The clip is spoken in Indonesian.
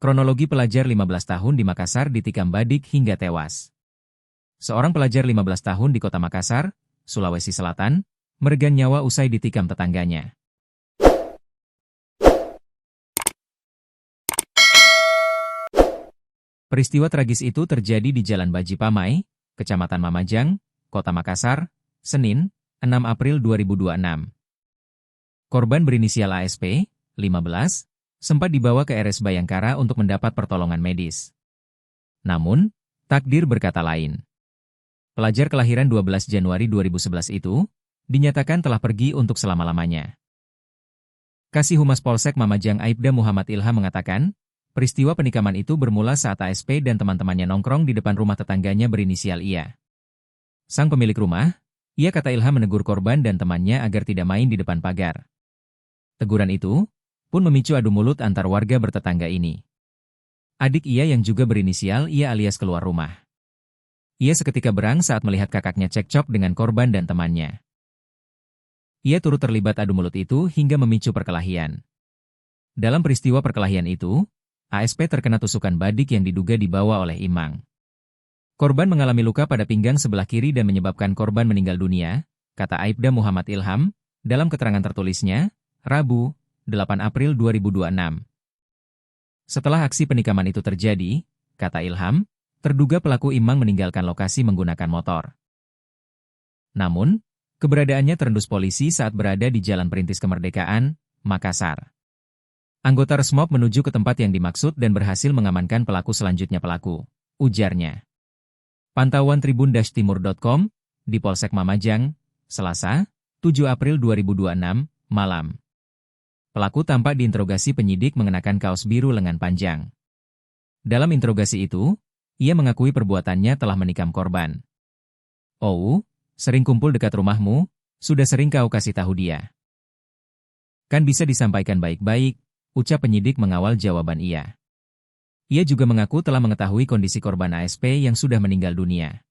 Kronologi pelajar 15 tahun di Makassar ditikam badik hingga tewas. Seorang pelajar 15 tahun di kota Makassar, Sulawesi Selatan, meregang nyawa usai ditikam tetangganya. Peristiwa tragis itu terjadi di Jalan Baji Pamai, Kecamatan Mamajang, Kota Makassar, Senin, 6 April 2026. Korban berinisial ASP, 15, sempat dibawa ke RS Bayangkara untuk mendapat pertolongan medis. Namun, takdir berkata lain. Pelajar kelahiran 12 Januari 2011 itu, dinyatakan telah pergi untuk selama-lamanya. Kasih Humas Polsek Mamajang Aibda Muhammad Ilham mengatakan, peristiwa penikaman itu bermula saat ASP dan teman-temannya nongkrong di depan rumah tetangganya berinisial IA. Sang pemilik rumah, ia kata Ilham menegur korban dan temannya agar tidak main di depan pagar. Teguran itu pun memicu adu mulut antar warga bertetangga ini. Adik ia yang juga berinisial ia alias keluar rumah. Ia seketika berang saat melihat kakaknya cekcok dengan korban dan temannya. Ia turut terlibat adu mulut itu hingga memicu perkelahian. Dalam peristiwa perkelahian itu, ASP terkena tusukan badik yang diduga dibawa oleh Imang. Korban mengalami luka pada pinggang sebelah kiri dan menyebabkan korban meninggal dunia, kata Aibda Muhammad Ilham, dalam keterangan tertulisnya, Rabu, 8 April 2026. Setelah aksi penikaman itu terjadi, kata Ilham, terduga pelaku Imang meninggalkan lokasi menggunakan motor. Namun, keberadaannya terendus polisi saat berada di Jalan Perintis Kemerdekaan, Makassar. Anggota Resmob menuju ke tempat yang dimaksud dan berhasil mengamankan pelaku selanjutnya ujarnya. Pantauan tribun-timur.com, di Polsek Mamajang, Selasa, 7 April 2026, malam. Pelaku tampak diinterogasi penyidik mengenakan kaos biru lengan panjang. Dalam interogasi itu, ia mengakui perbuatannya telah menikam korban. "Oh, sering kumpul dekat rumahmu, sudah sering kau kasih tahu dia. Kan bisa disampaikan baik-baik," ucap penyidik mengawal jawaban ia. Ia juga mengaku telah mengetahui kondisi korban ASP yang sudah meninggal dunia.